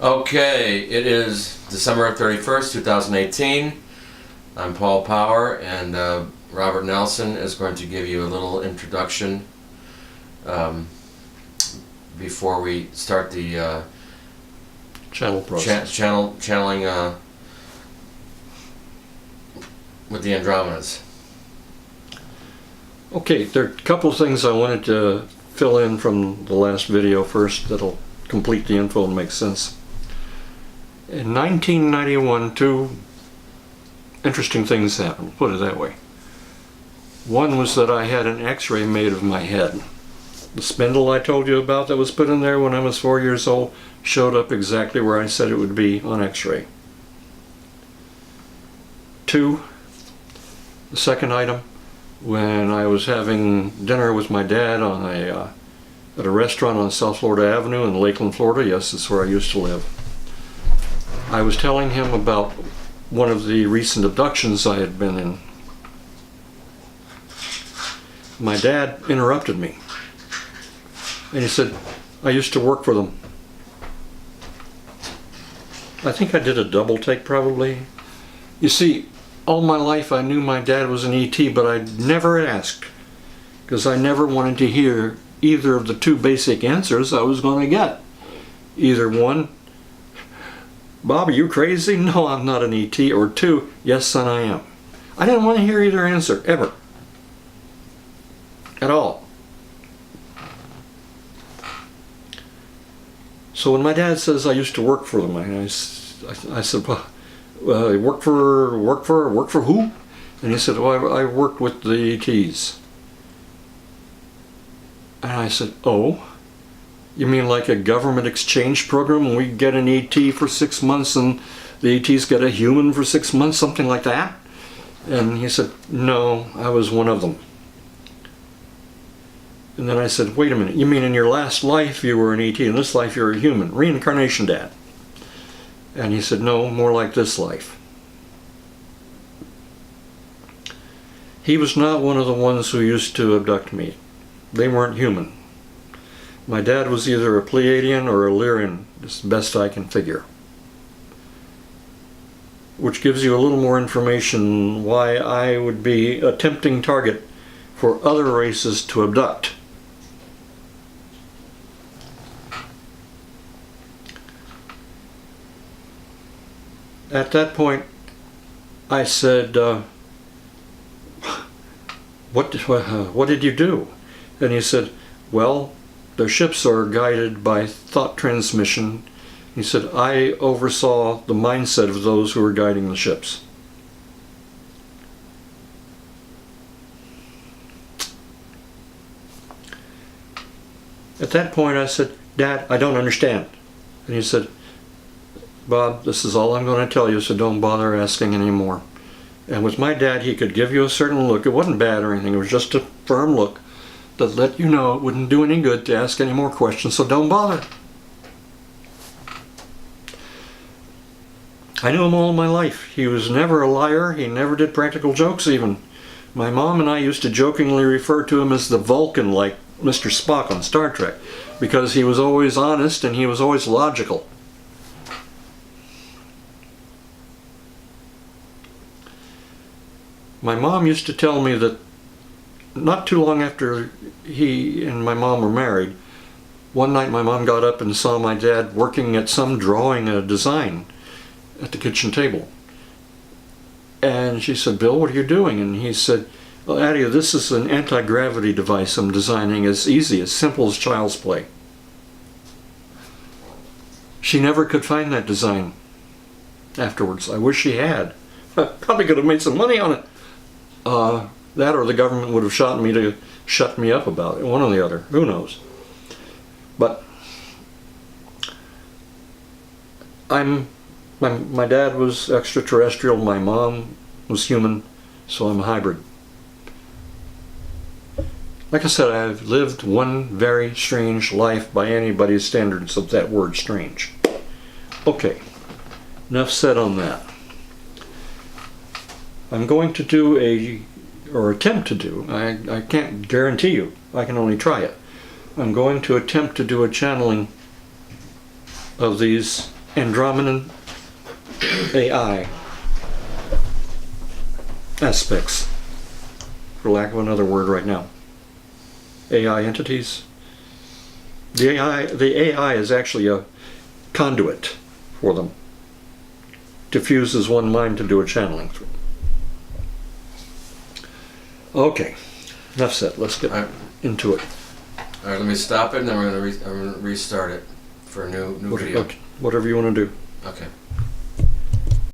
Okay, it is December 31st, 2018. I'm Paul Power, and Robert Nelson is going to give you a little introduction before we start the channel process. channeling with the Andromedans. Okay, there are a couple of things I wanted to fill in from the last video first that'll complete the info and make sense. In 1991, two interesting things happened, put it that way. One was that I had an x-ray made of my head. The spindle I told you about that was put in there when I was 4 years old showed up exactly where I said it would be on x-ray. Two, the second item, when I was having dinner with my dad on at a restaurant on South Florida Avenue in Lakeland, Florida, yes, that's where I used to live, I was telling him about one of the recent abductions I had been in. My dad interrupted me and he said, "I used to work for them." I think I did a double take probably. You see, all my life I knew my dad was an ET, but I never asked because I never wanted to hear either of the two basic answers I was going to get. Either one, "Bob, are you crazy? No, I'm not an ET," or two, "Yes, son, I am." I didn't want to hear either answer, ever. At all. So when my dad says I used to work for them, I said, "Well, work for who?" And he said, "Well, I worked with the ETs." And I said, "Oh? You mean like a government exchange program and we get an ET for 6 months and the ETs get a human for 6 months, something like that?" And he said, "No, I was one of them." And then I said, "Wait a minute, you mean in your last life you were an ET, in this life you're a human? Reincarnation, Dad." And he said, "No, more like this life." He was not one of the ones who used to abduct me. They weren't human. My dad was either a Pleiadian or a Lyrian, as best I can figure. Which gives you a little more information why I would be a tempting target for other races to abduct. At that point, I said, what did you do?" And he said, "Well, their ships are guided by thought transmission." He said, "I oversaw the mindset of those who were guiding the ships." At that point I said, "Dad, I don't understand." And he said, "Bob, this is all I'm going to tell you, so don't bother asking anymore." And with my dad, he could give you a certain look. It wasn't bad or anything, it was just a firm look that let you know it wouldn't do any good to ask any more questions, so don't bother. I knew him all my life. He was never a liar. He never did practical jokes even. My mom and I used to jokingly refer to him as the Vulcan, like Mr. Spock on Star Trek, because he was always honest and he was always logical. My mom used to tell me that not too long after he and my mom were married, one night my mom got up and saw my dad working at some drawing a design at the kitchen table. And she said, "Bill, what are you doing?" And he said, "Well, Addie, this is an anti-gravity device I'm designing. It's easy, as simple as child's play." She never could find that design afterwards. I wish she had. Probably could have made some money on it. That or the government would have shot me to shut me up about it, one or the other, who knows. But my dad was extraterrestrial, my mom was human, so I'm a hybrid. Like I said, I've lived one very strange life by anybody's standards of that word, strange. Okay, enough said on that. I'm going to do or attempt to do, I can't guarantee you, I can only try it. I'm going to attempt to do a channeling of these Andromedan AI aspects, for lack of another word right now. AI entities. The AI is actually a conduit for them. Diffuses one mind to do a channeling through. Okay, enough said. Let's get into it. All right, let me stop it, and then I'm gonna restart it for a new video. Whatever you want to do. Okay.